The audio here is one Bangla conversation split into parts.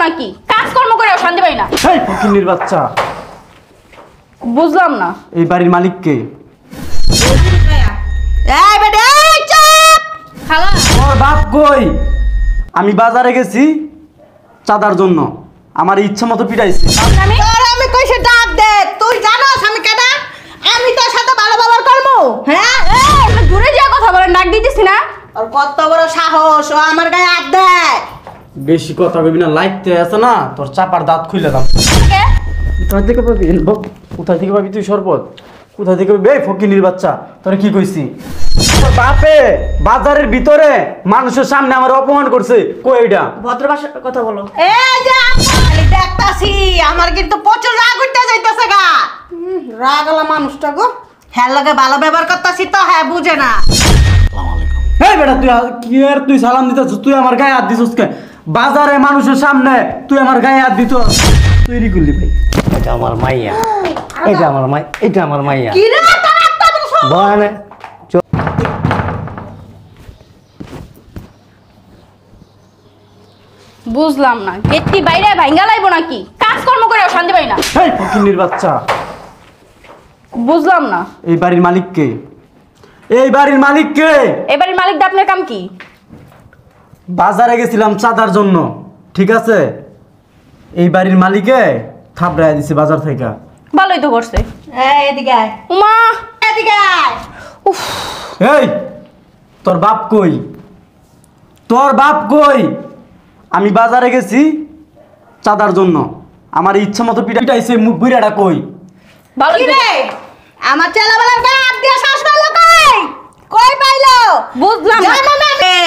নাকি? কাজকর্ম করে শান্তি পাই না। এই ফকিন্নির বাচ্চা, বুঝলাম না এই বাড়ির মালিক কে? এই বেটা এই চুপ। খালা তোর বাপ কই? আমি বাজারে গেছি চাঁদার জন্য, আমার ইচ্ছা মতো পিটাইছে। আমি তোর আমি কইছে ডাক দে, তুই জানোস আমি কেডা? আমি তোর সাথে ভালো ব্যবহার করবো? হ্যাঁ একটু দূরে যা কথা বলেন, ডাক দিতেছি না। আর কত বড় সাহস, ও আমার গায়ে হাত দেয়। বেশি কথা কবি না, লাইতে আছে না তোর চাপার দাঁত খুলে দাম। কে? কোথায় থেকে পাবি? কোথায় থেকে পাবি তুই শরবত? কোথায় থেকে পাবি? এই ফকিন্নির বাচ্চা, তোরে কি কইছি? তোর বাপে বাজারের ভিতরে মানুষের সামনে আমার অপমান করছে। কই এটা? ভদ্র ভাষায় কথা বলো। এই যে আমি দেখতাছি, আমার কিন্তু প্রচুর রাগ উঠতে যাইতেছে গা। রাগ আলা মানুষটা গো, হ্যাঁ লাগে ভালো ব্যবহার করতাছি তো হ্যাঁ বুঝে না। এই বেটা তুই কি আর তুই সালাম দিতেছিস? তুই আমার গায়ে হাত দিছিস কে? বাজারে মানুষের সামনে তুই আমার গায়ে হাত দিত তৈরি করলি ভাই? এটা আমার মাইয়া, এটা আমার মাই, এটা আমার মাইয়া। কি রে তোর এত বড় সাহস? বয়ানে বুঝলাম না, গেটটি বাইরে ভাঙ্গা লাইবো নাকি? কাজকর্ম করে শান্তি পাই না। এই ফকিন্নির বাচ্চা, বুঝলাম না এই বাড়ির মালিক কে? এই বাড়ির মালিক কে? এবারের মালিক দা আপনার কাম কি? বাজারে গেছিলাম চাঁদার জন্য, ঠিক আছে? এই বাড়ির মালিকে থাপড়ায় দিছে বাজার থেকে। ভালোই তো করছে। এই এদিকে আয়, উমা এদিকে আয়। উফ, এই তোর বাপ কই? তোর বাপ কই? আমি বাজারে গেছি চাঁদার জন্য, আমার ইচ্ছা মতো পিটাইছে। মুখ বুড়াটা কই? ভালোই কি তো- রে আমার ছেলেবেলার গায়ে হাত দিয়ে শ্বাস পাইলো কই? কই পাইলো? বুঝলাম না। জানো না রে?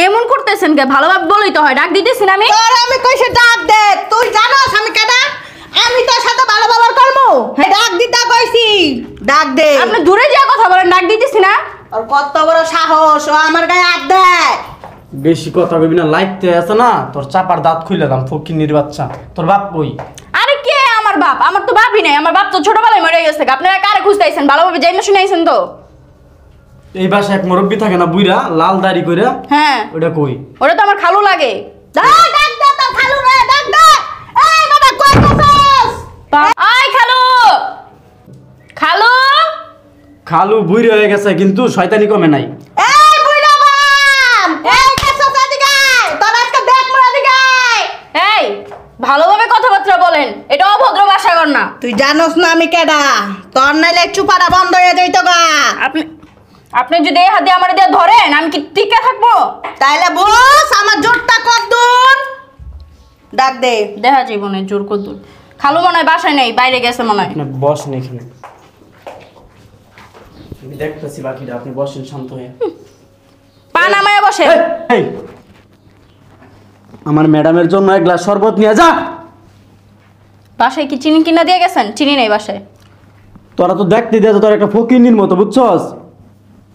এমন করতেছেন কে? ভালোভাবে বলেই তো হয়, ডাক দিতেছি না আমি। তোর আমি কইছে ডাক দে, তুই জানোস আমি কেডা? আমি তোর সাথে ভালো ব্যবহার করবো? হ্যাঁ ডাক দিতে কইছি, ডাক দে। আপনি দূরে যা কথা বলেন, ডাক দিতেছি না। আর কত বড় সাহস, ও আমার গায়ে হাত দেয়। বেশি কথা কবি না, লাইতে আছে না তোর চাপার দাঁত খুলে দাম। ফকিন্নির বাচ্চা, তোর বাপ কই? আরে কে আমার বাপ? আমার তো বাপই নাই, আমার বাপ তো ছোটবেলায় মরে গেছে। আপনারা কারে খুঁজতেছেন? ভালোভাবে যাই না শুনাইছেন তো? এই বাসায় এক মুরব্বি থাকে না বুইরা, লাল দাড়ি কইরা, হ্যাঁ, ওটা কই? ওটা তো আমার খালু লাগে। ডাক ডাক দে তোর খালু রে, ডাক দে। এই বাবা কই গেছস? আয় খালু, খালু। খালু বুইরা হয়ে গেছে কিন্তু শয়তানি কমে নাই। এই বুইড়া বাম, এই গেছস এদিকে আয়। তোর আজকে দেখ মোর এদিকে আয়। এই ভালোভাবে কথাবার্তা বলেন, এটা অভদ্র ভাষা কর না। তুই জানোস না আমি কেডা? তোর নাইলে চুপাটা বন্ধ হয়ে যাইতো গা। আপনি আপনি যদি এই হাত দিয়ে আমার দিয়ে ধরেন, আমি কি টিকে থাকবো? তাইলে বস আমার জোরটা কদ্দুর? ডাক দে। দেখা জীবনে জোর কদ্দুর। খালু মনে হয় বাসায় নেই, বাইরে গেছে মনে হয়। আপনি বসেন এখানে, আমি দেখতেছি বাকিটা। আপনি বসেন শান্ত হয়ে। পা নামায় বসে। এই, এই, আমার ম্যাডামের জন্য এক গ্লাস শরবত নিয়ে যা। বাসায় কি চিনি কিনা দিয়ে গেছেন? চিনি নেই বাসায়। তোরা তো দেখতে দিয়েছে তোর একটা ফকিন্নির মতো, বুঝছস?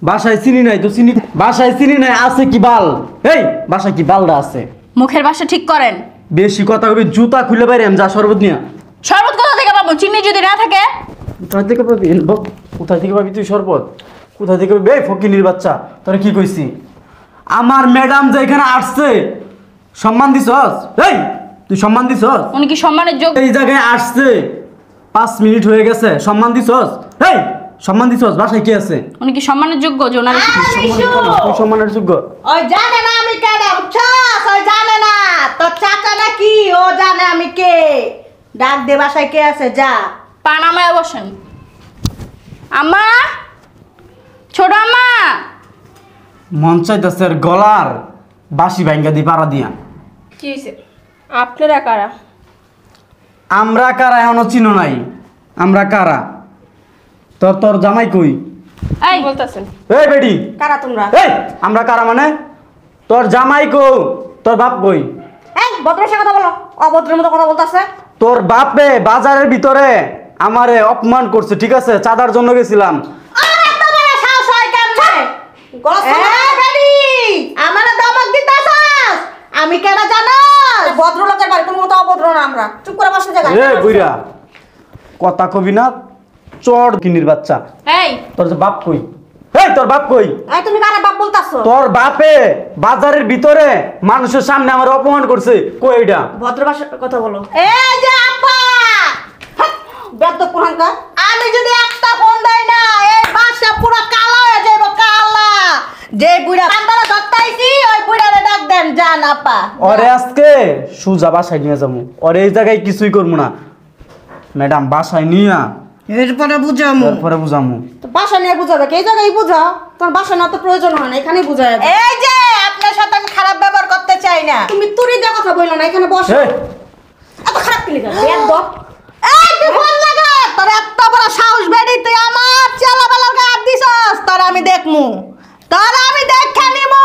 বাসায় চিনি নাই তো চিনি, বাসায় চিনি নাই, আছে কি বাল? এই বাসায় কি বালটা আছে? মুখের ভাষা ঠিক করেন। বেশি কথা কবি, জুতা খুলে বাইরে যা শরবত নিয়ে। শরবত কোথা থেকে পাবো? চিনি যদি না থাকে? কোথায় থেকে পাবি? কোথায় থেকে পাবি তুই শরবত? কোথায় থেকে পাবি? এই ফকিন্নির বাচ্চা, তোরা কি কইছি? আমার ম্যাডাম যে এখানে আসছে, সম্মান দিছস? এই তুই সম্মান দিছস? উনি কি সম্মানের যোগ্য? এই জায়গায় আসছে 5 মিনিট হয়ে গেছে, সম্মান দিছস? এই সম্মান দিছস? বাসায় কি আছে? উনি কি সম্মানের যোগ্য যে ওনার? তুই সম্মানের যোগ্য? ওই জানে না আমি কেডা, বুঝছস? ওই জানে না তোর চাচা নাকি, ও জানে আমি কে। ডাক দে, বাসায় কে আছে যা। পা নামায় বসেন। আম্মা, ছোট আম্মা। মন চাইতেছে গলার বাসি ভাঙ্গা দি পাড়া দিয়া। কি হয়েছে? আপনারা কারা? আমরা কারা এখনো চিনো নাই? আমরা কারা? তোর তোর জামাই কই? এই বলতেছেন এই বেডি, কারা তোমরা? এই আমরা কারা মানে? তোর জামাই কো? তোর বাপ কই? এই ভদ্র ভাষায় কথা বলো, অভদ্রের মতো কথা বলতাছে। তোর বাপে বাজারের ভিতরে আমারে অপমান করছে, ঠিক আছে? চাঁদার জন্য গেছিলাম। আর এত বড় সাহস হয় কেমনে? এই বেডি, আমারে ধমক দিতাছস? আমি কেডা জানোস? ভদ্রলোকের বাড়ি, তোমার মতো অভদ্র না আমরা। চুপ করে বসে জায়গা। এ বুইরা, কথা কবি না, চড় কিনির বাচ্চা। এই তোর যে বাপ কই? এই তোর বাপ কই? এই তুমি কারে বাপ বলতাছো? তোর বাপে বাজারের ভিতরে মানুষের সামনে আমার অপমান করছে, কই এটা? ভদ্র ভাষায় কথা বলো। এই যে আপা, বেদ্য পুরানকা, আমি যদি একটা ফোন দেই না এই বাসা পুরো কালো হয়ে যাবে, কালা। যে বুড়া কান্দারা ধরতাইছি ওই বুড়ারে ডাক দেন, জান আপা। ওরে আজকে সুজা বাসায় নিয়ে যাবো, ওরে এই জায়গায় কিছুই করবো না ম্যাডাম, বাসায় নিয়ে এরপরে বুঝামু, তারপরে বুঝামু। তো বাসা নিয়ে বুঝাবে কি? এই জায়গায় বুঝাও, তোমার বাসা না তো প্রয়োজন হয় না, এখানেই বুঝায়। এই যে আপনার সাথে আমি খারাপ ব্যবহার করতে চাই না, তুমি তুরি দিয়ে কথা বললো না, এখানে বসো। এই, এত খারাপ কি লিখা বেদ? এই তুই ফোন লাগা, তোর এত বড় সাহস বেড়ি, তুই আমার চেলাবেলার গায়ে হাত দিছস, তোর আমি দেখমু, তোর আমি দেখা নিমু।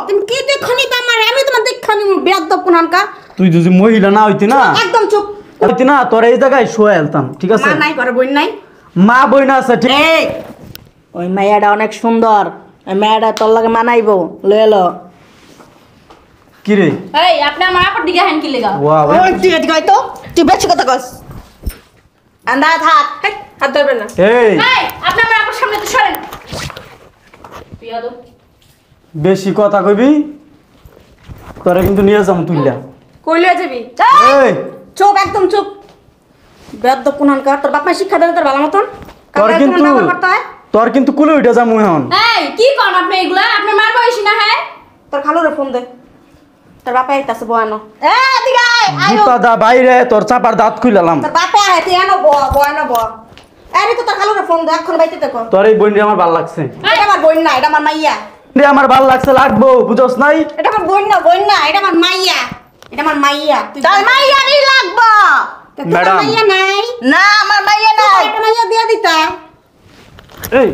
তুমি কি দেখো নি আমার? আমি তোমার দেখা নিমু, বেদ পুনানকা। তুই যদি মহিলা না হইতি না, একদম চুপ। হইতি না তোর এই জায়গায় শুয়ে এলতাম, ঠিক আছে? মা নাই করে, বোন নাই। মা বই না আছে, ঠিক? এই ওই মাইয়াটা অনেক সুন্দর, ওই মাইয়াটা তোর লাগে মানাইবো, লয়ে এলো। কি রে? এই আপনি আমার আপর দিকে হ্যান কি লেগা? ওয়া ওই তুই এদিকে আয় তো, তুই বেশি কথা কস। আন্দা থাক, হাত ধরবে না। এই এই আপনি আমার আপর সামনে তো সরেন। বিয়াদব। বেশি কথা কইবি তোরে কিন্তু নিয়ে যাবো তুইলা। কই লয়ে যাবি? এই চুপ, একদম চুপ। বেদ্য পুনানকার, তোর বাপ মা শিক্ষা দেবে তোর ভালো মতন? তোর কাকে কিন্তু কেমন ব্যবহার করতে হয়? তোর কিন্তু কুলে উঠে যাবো এখন। এই কি কোন আপনি এগুলা? আপনি মার বয়সী না হ্যাঁ? তোর খালুরে ফোন দে, তোর বাপে আইতাছে বয়ানো। এদিকে আয়, আয়ো। জুতা দা বাইরে, তোর চাপার দাঁত খুইলাম। তোর বাপে আয়, তুই এনো বয়ানো ব। আরে তো তোর খালুরে ফোন দে, এখন বাইতে দেখো। তোর এই বোনটি আমার ভাল লাগছে, এটা আমার বোন না, এটা আমার মাইয়া। রে আমার ভাল লাগছে, লাগবো, বুঝছ নাই? এটা আমার বোন না, বোন না, এটা আমার মাইয়া। এটা আমার মাইয়া। তোর মাইয়া নি লাগবো। তোর ম্যাডাম। মাইয়া নাই? না, আমার মাইয়া নাই। এটা মাইয়া দিয়া দিতা। এই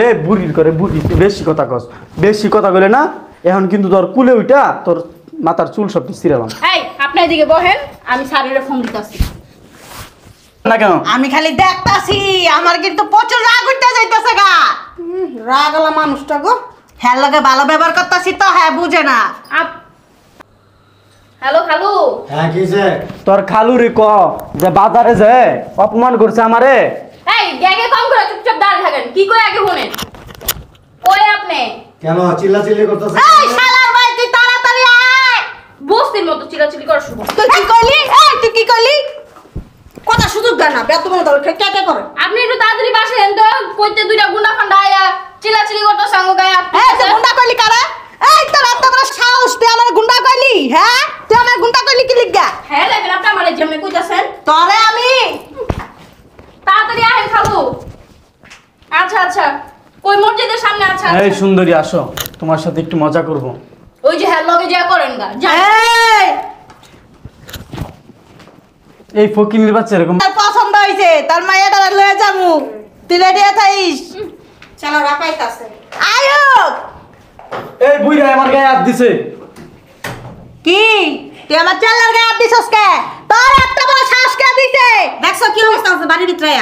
এ বুড়ির করে বুড়ি, তুই বেশি কথা কস, বেশি কথা বলে না এখন কিন্তু তোর কুলে উইটা তোর মাথার চুল সব ছিঁড়ালাম এই আপনি এদিকে বহেন, আমি স্যারের ফোন দিতাছি। না কেন? আমি খালি দেখতাছি, আমার কিন্তু প্রচুর রাগ উঠতে যাইতেছে গা। রাগ আলা মানুষটা গো, হ্যাঁ লাগে ভালো ব্যবহার করতাছি তো, হ্যাঁ বুঝে না। হ্যালো খালু। হ্যাঁ কিছে? তোর খালুরে ক যে বাজারে যে অপমান করছে আমারে। এই গ্যাগে কম করে চুপচাপ দাঁড়িয়ে থাকেন। কি কই আগে শুনেন। কই আপনি? কেন চিল্লাচিল্লি করতেছ? এই শালার ভাই, তুই তাড়াতাড়ি আয়। বস্তির মতো চিল্লাচিল্লি করা শুরু। তুই কি কইলি? এই তুই কি কইলি? কথা সুযোগ দেন না, বেত মনে ধরে কে কে করে। আপনি একটু তাড়াতাড়ি বাসে দেন তো, কইতে দুইটা গুন্ডা ফান্ডা আয়া চিল্লাচিল্লি করতে সঙ্গ গায়া। এই তুই গুন্ডা কইলি কারে? এই তোর এত বড় সাহস, তুই আমার গুন্ডা কইলি? হ্যাঁ, তুই আমার গুন্ডা কইলি কি লিগা? হ্যাঁ লেভেল আপনি আমারে যেমনে কইতাছেন। তোরে আমি তাড়াতাড়ি আহেন খালু। আচ্ছা আচ্ছা, কই মসজিদের সামনে? আচ্ছা এই আচ্ছা। সুন্দরী আসো, তোমার সাথে একটু মজা করব। ওই যে হ্যাঁ লগে যা করেন গা। যান। এই এই ফকিনির বাচ্চা এরকম তোর পছন্দ হইছে, তোর মাইয়াটা লয়ে যামু, তুই রেডি থাইস। চলো রাপাইতাছে। আয়ো। এই বুইড়া আমার গায়ে হাত দিছে। কি তুই আমার চেলার গায়ে হাত দিছস কে? তোর এত বড় সাহস কে দিছে? দেখছো কি অবস্থা হচ্ছে বাড়ির ভিতরে?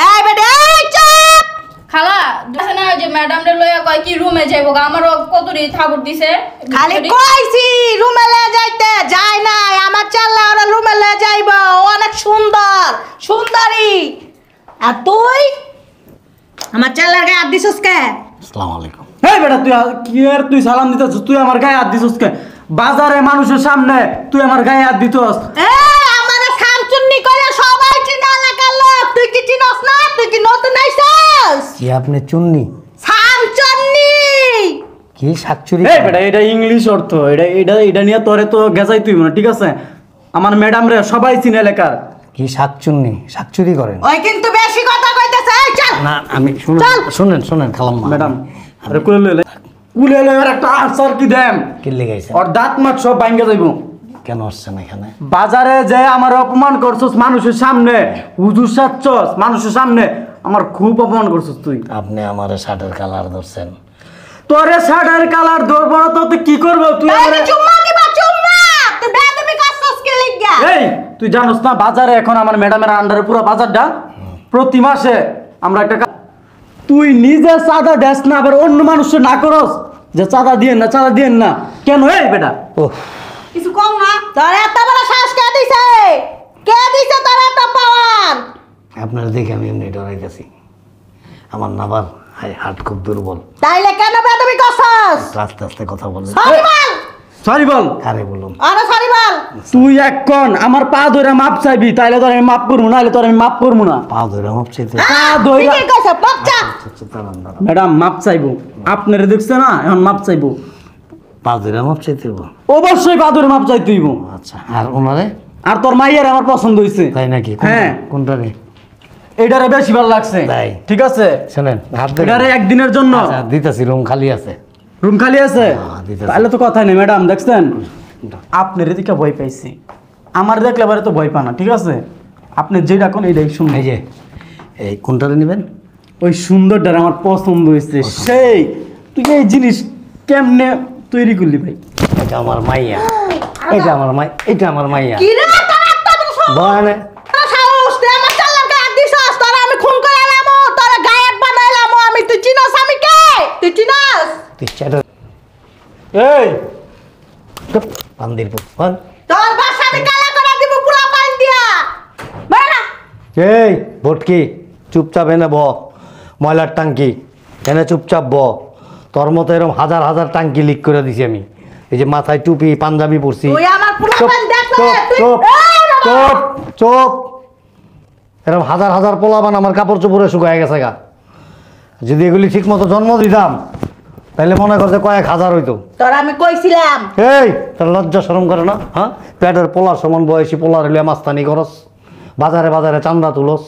এই বেডে, এই চুপ। খালা দেখছ না ওই যে ম্যাডাম রে লইয়া কয় কি রুমে যাইবো গা, আমারও কতরি থাবুর দিছে। খালি কইছি রুমে লয়ে যাইতে, যায় নাই। আমার চেলা ওরা রুমে লয়ে যাইবো, ও অনেক সুন্দর, সুন্দরী। আর তুই আমার চেলার গায়ে হাত দিছস কে? আসসালামু আলাইকুম। এই বেটা তুই কি আর তুই সালাম দিতেছ? তুই আমার গায়ে হাত দিছস কে? বাজারে মানুষের সামনে তুই আমার গায়ে হাত দিতস? এই আমারে সামচুন্নি কইলে সবাই চিনা এলাকার লোক, তুই কি চিনস না? তুই কি নতুন আইছস? কি আপনি চুন্নি? সামচুন্নি। কি শাকচুরি? এই বেটা এটা ইংলিশ অর্থ, এটা নিয়ে তোরে তো গেজাই তুই না, ঠিক আছে? আমার ম্যাডাম রে সবাই চিনে এলাকার। কি শাকচুন্নি? শাকচুরি করেন? ওই কিন্তু বেশি কথা কইতেছে। এই চল। না আমি শুনেন শুনেন খালাম্মা। ম্যাডাম আরে কুলে লইলে এর একটা আনসার কি দেন? কি লেগাইছে? ওর দাঁত মাঠ সব ভাঙ্গা যাইবো। কেন আসছেন এখানে? বাজারে যে আমার অপমান করছস মানুষের সামনে, হুজুর সাচ্ছস মানুষের সামনে, আমার খুব অপমান করছস তুই। আপনি আমার শার্টের কালার ধরছেন। তোরে শার্টের কালার ধরবো না তো তুই কি করবো? তুই এই আমারে চুম্মা দিবা, চুম্মা। তুই বেয়াদবি করছস কি লিগা? এই তুই জানোস না বাজারে এখন আমার ম্যাডামের আন্ডারে পুরো বাজারটা প্রতি মাসে আমরা একটা তুই নিজে চাঁদা দেস না, আবার অন্য মানুষের না করস যে চাঁদা দিয়েন না, চাঁদা দিয়েন না কেন? এই বেটা ও কিছু কম না? তোর এত বড় সাহস কে দিছে? কে দিছে তোর এত পাওয়ার? আপনার দেখে আমি এমনি ডরাইতেছি। আমার নাবার হাত খুব দুর্বল। তাইলে কেন বেদবি করছস? আস্তে আস্তে কথা বলে। সরি বল। সরি বল। কারে বলুম? আরে সরি বল। তুই এখন আমার পা ধরে মাপ চাইবি, তাইলে তোর আমি মাপ করবো, নাহলে তোর আমি মাপ করবো না। পা ধরে মাপ চাইতে? পা ধরে ঠিকই কইছ, বাচ্চা। ম্যাডাম মাপ চাইবো, আপনারে দেখছে না, এখন মাপ চাইবো। পা ধরে মাপ চাইতে হইব? অবশ্যই পা ধরে মাপ চাইতে হইব। আচ্ছা, আর ওনারে? আর তোর মাইয়ার আমার পছন্দ হয়েছে। তাই নাকি? হ্যাঁ। কোনটা রে? এইটারে বেশি ভালো লাগছে। তাই? ঠিক আছে, শোনেন, হাত ধরে এটারে একদিনের জন্য দিতেছি, রুম খালি আছে। রুম খালি আছে, হ্যাঁ, দিতেছি। তাহলে তো কথাই নেই। ম্যাডাম দেখছেন, আপনার এদিকে ভয় পাইছি, আমার দেখলে এবারে তো ভয় পা না। ঠিক আছে, আপনি যেটা কোন এইটাই শুনুন। এই যে এই কোনটারে নেবেন? ওই সুন্দরটার আমার পছন্দ হয়েছে। সেই তুই এই জিনিস কেমনে তৈরি করলি ভাই? এটা আমার মাইয়া, এটা আমার মাই, এটা আমার মাইয়া। কি রে তোর এত বড় সাহস? বনে তোর সাহস, তুই আমার চালাকে হাত দিছস, তোরা আমি খুন করে এলামো, তোরা গায়েব বানাইলামো আমি। তুই চিনস আমি কে? তুই চিনস? তুই চ্যাটা এই পান্দির পুত বল। তোর বাসা আমি কালা করে দিব পুরা পানি দিয়া। বেরা না। এই ভটকি, চুপচাপ এনে ব। ময়লার টাঙ্কি এনে চুপচাপ ব। তোর মতো এরকম হাজার হাজার টাঙ্কি লিক করে দিছি আমি। এই যে মাথায় টুপি পাঞ্জাবি পরছি। তুই আমার পুরা চুপ, পানি দেখলে চুপ, তুই চুপ, এই বাবা। চুপ, চুপ। এরকম হাজার হাজার পোলাবান আমার কাপড় চোপড়ে শুকায় গেছে গা। যদি এগুলি ঠিক মতো জন্ম দিতাম তাহলে মনে করছে কয়েক হাজার হইতো। তোর আমি কইছিলাম এই তোর লজ্জা শরম করে না? হ্যাঁ, পেটের পোলার সমান বয়সী পোলার হইলে মাস্তানি করস, বাজারে বাজারে চান্দা তুলস।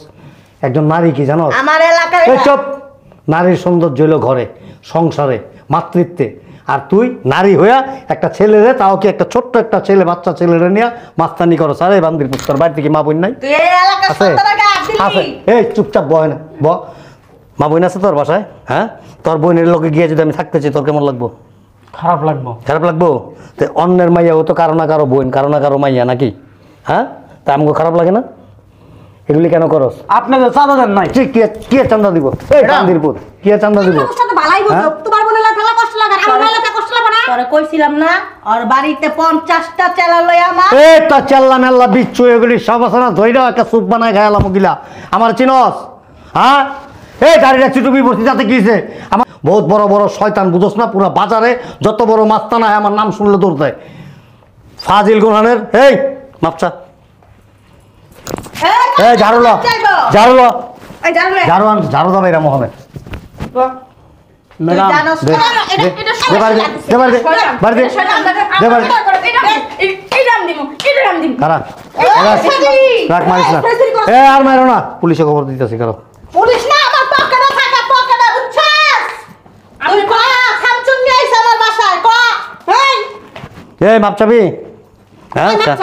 একজন নারী কি জানো? আমার এলাকার এই চুপ। নারীর সৌন্দর্য হইল ঘরে, সংসারে, মাতৃত্বে। আর তুই নারী হইয়া একটা ছেলেরে, তাও কি একটা ছোট্ট একটা ছেলে, বাচ্চা ছেলেরে নিয়ে মাস্তানি করস। আরে বান্দির পুত্তর বাড়ি থেকে মা বোন নাই? তুই এই এলাকার আছে সন্তানকে হাত আছে। দিলি। এই চুপচাপ বয় না ব। মা বোন আছে তোর বাসায়? হ্যাঁ, তোর বোনের লোকে গিয়ে যদি আমি থাকতে চাই তোর কেমন লাগবো? খারাপ লাগবো। খারাপ লাগবো? তো অন্যের মাইয়া ও তো কারো না কারো বোন, কারো না কারো মাইয়া নাকি? হ্যাঁ, তা আমাকে খারাপ লাগে না? এগুলি কেন করস? আপনি তো চাঁদা দেন নাই। ঠিক, কি আর চান্দা দিব? এই বান্দির পুত, কি আর চান্দা দিব? তোর সাথে ভালাই বলছো, হ্যাঁ? তোমার বোনের ঠেলা কষ্ট লাগে, আমার এলাকা কষ্ট লাগে না? তোরে কইছিলাম না, ওর বাড়িতে 50টা চেলা লই আমার। এই তো চেল্লা মেল্লা বিচ্ছু এগুলি সব আছে না, ধইরা একটা স্যুপ বানায় খাইলাম গিলা। আমার চিনস? হ্যাঁ, এই দাঁড়িয়ে চুটুপি পড়ছি যাতে কিছে আমার বহুত বড় বড় শয়তান, বুঝোস না? পুরো বাজারে যত বড় মাস্তানা হয় আমার নাম শুনলে দৌড় দেয়। ফাজিল গুনহানের। এই মাপচা, এই ঝাড়ু ল, ঝাড়ু ল, এই ঝাড়ু লে। ঝাড়ু আন, ঝাড়ু দাও এরা মোহাম্মদ। ম্যাডাম জানোস দে, না? দে, দে বাড়ি দে, দে বাড়ি দে, বাড়ি দে। দে বাড়ি। কারা? রাখ, মারিস না। এ আর মারো না, পুলিশে খবর দিতেছি। কারো পুলিশ না, আমার পকেটে থাকা পকেটে, বুঝছস? তুই ক খামচুন নিয়ে আইছ আমার বাসায়, ক। এই এই মাপ চাবি? হ্যাঁ, আচ্ছা।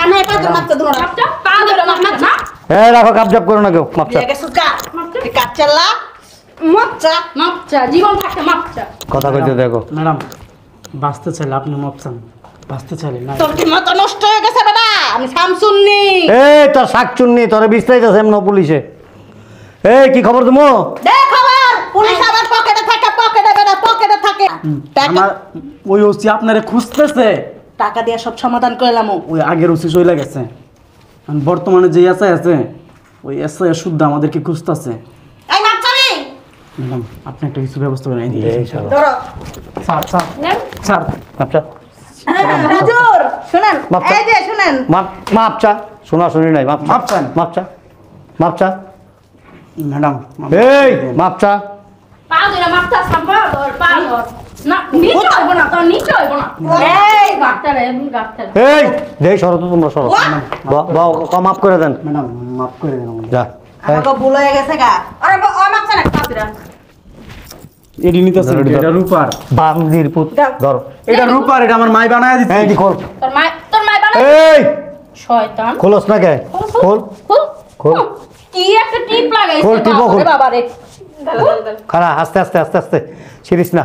আমি পাগল মারতে দূর না। এই রাখো, কাপজাপ করো না কেউ। মাপ চাপ। দিয়ে গেছিস গা। তুই কাচ্চাল্লা। মাপচা। জীবন থাকে মাপচা। কথা কইতে দেখো। ম্যাডাম, বাঁচতে চাইলে আপনি মাপ চান, বাঁচতে চাইলে না। তোর কি মাথা নষ্ট হয়ে গেছে বেটা? আমি শামসুন্নি। এই তোর শাক চুন্নি, তোরে বিস্তারিতেছে এমন পুলিশে। এই কি খবর তুমি? দে খবর। পুলিশ আমার পকেটে থাকে, পকেটে বেটা, পকেটে থাকে। আমার ওই ওসি আপনারে খুঁজতেছে। টাকা দিয়ে সব সমাধান করলাম। ওই আগের ওসি চলে গেছে, আর বর্তমানে যে এসআই আছে, ওই এসআই শুদ্ধ আমাদেরকে খুঁজতেছে। এই মাপচারি। ম্যাডাম, আপনি একটা কিছু ব্যবস্থা করেন। এই শালা। ধরো। স্যার স্যার স্যার, মাপ চা। হুজুর শুনেন, মাপচা। এই যে শুনেন। মাপ চা। শোনা শুনি নাই, মাপ মাপ চান। মাপ চা, মাপ চা। ম্যাডাম এই মাপ চা। পা ধরে মাপচা সাম্বা ধর, পা ধর। না, নিচে হইব না, তোর নিচে হইব না। এই গাটটা এই দেই সরো তো, তোমরা সরো। বাও মাফ করে দেন। ম্যাডাম মাফ করে দেন আমাকে। যা। আমাকে ভুল হয়ে গেছে গা। আরে ও মাপছে না কাপিরা। এডি নিতেছে, ধরো, ধরো। এটা রূপার। বান্দির পুত ধর। এটা রূপার, এটা আমার মাই বানায় দিচ্ছে। এই খোল। তোর মা বানা এই শয়তান। খোলস না কে? খোল খুল খোল। কি একটা টিপ লাগাইছে খোল, টিপও খোল। বাবা রে। খারা, আস্তে আস্তে আস্তে আস্তে, ছিড়িস না,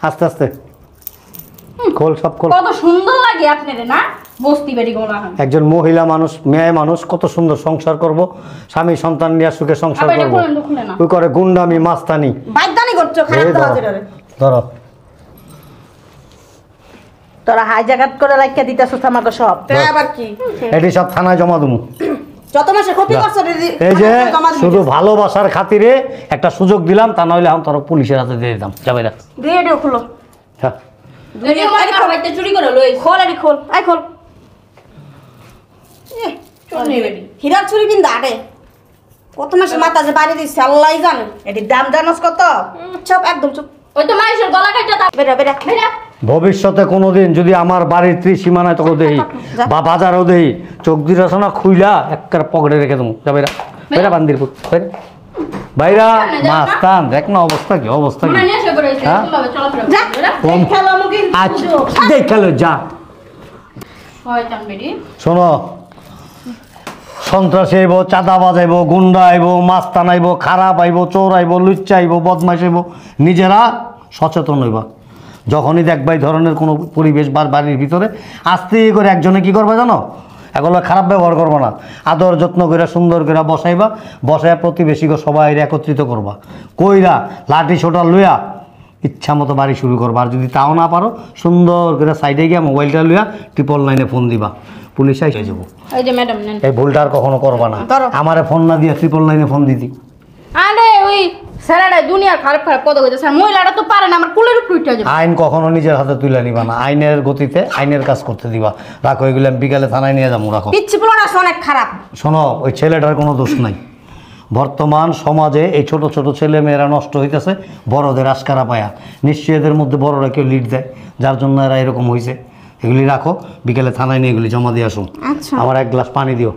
আস্তে আস্তে খোল, সব খোল। কত সুন্দর লাগে আপনারে না, বস্তি বাড়ি গোনা হয়। একজন মহিলা মানুষ, মেয়ে মানুষ কত সুন্দর সংসার করব, স্বামী সন্তান নিয়ে সুখে সংসার আবার এটা করব। খুলেন তো, খুলে না। ওই করে গুন্ডামি, মাস্তানি। বাইদানি করছো খারাপ এই তো ধরো, হাজিরে। ধরো। তোরা হাইজাকাত করে রাখিয়া দিতেছস আমাকে সব। তে আবার কি? এটি সব থানায় জমা দেবো। যত মাসে ক্ষতি করছো এই যে শুধু ভালোবাসার খাতিরে একটা সুযোগ দিলাম, তা নইলে আমি তোর পুলিশের হাতে দিয়ে দিতাম। যাবে না রেডিও খুলো। হ্যাঁ দুনিয়া মার বাইতে চুরি করে লই খোল আরে খোল, আই খোল। চোর নেই বেটি হীরার চুরি কিন্তু আটে কত মাসে মাথা যে বাড়ি দিচ্ছে আল্লাহই জানে। এটির দাম জানোস কত? চুপ, একদম চুপ। ওই তো মাইশের গলা কাটা তা বেরা বেরা বেরা ভবিষ্যতে কোনোদিন যদি আমার বাড়ির ত্রিসীমানায় তোকে দেই বা বাজারও দেই, চোখ দিয়ে না খুইলা একটা পকেটে রেখে দেবো। যাবে না বেরা বান্দিরপুর বাইরা মাস্তান দেখ না অবস্থা কি অবস্থা কি। মনে নিয়ে এসে পড়েছে হ্যাঁ? এরকম ভাবে চলাফেরা যা করে বেরা কম খেলো মুগিন আজ দেখ খেলো যা। শয়তান বেটি শোনো, সন্ত্রাসী আইব, চাঁদাবাজ আইব, গুন্ডা আইব, মাস্তান আইব, খারাপ আইব, চোর আইব, লুচ্চা আইব, বদমাইশ আইব, নিজেরা সচেতন হইবা। যখনই দেখবা এই ধরনের কোনো পরিবেশ বা বাড়ির ভিতরে আস্তে করে একজনে কি করবে জানো, এগুলো খারাপ ব্যবহার করবা না, আদর যত্ন করে সুন্দর করে বসাইবা, বসাইয়া প্রতিবেশীকে সবাই একত্রিত করবা, কইরা লাঠি ছোটা লইয়া ইচ্ছা মতো বাড়ি শুরু করবা। আর যদি তাও না পারো সুন্দর করে সাইডে গিয়া মোবাইলটা লইয়া 999 ফোন দিবা, পুলিশ এসে যাবো। এই যে ম্যাডাম নেন এই ভুলটা আর কখনো করবা না। ধরো। আমারে ফোন না দিয়া 999 ফোন দিতি। আরে ওই স্যারেরা দুনিয়ার খারাপ খারাপ কথা কইতে স্যার মহিলাটা তো পারে না আমার কুলের উপর উঠে যাবে আইন কখনো নিজের হাতে তুলে নিবা না, আইনের গতিতে আইনের কাজ করতে দিবা। রাখো এগুলো, আমি বিকালে থানায় নিয়ে যাবো। রাখো। পিচ্ছি পোলাটা আছে অনেক খারাপ। শোনো, ওই ছেলেটার কোনো দোষ নাই। বর্তমান সমাজে এই ছোট ছোট ছেলে মেয়েরা নষ্ট হইতেছে বড়দের আশকারা পায়া। নিশ্চয়ই এদের মধ্যে বড়রা কেউ লিড দেয়, যার জন্য এরা এরকম হয়েছে। এগুলি রাখো, বিকেলে থানায় নিয়ে এগুলি জমা দিয়ে আসুন। আচ্ছা। আমার এক গ্লাস পানি দিও।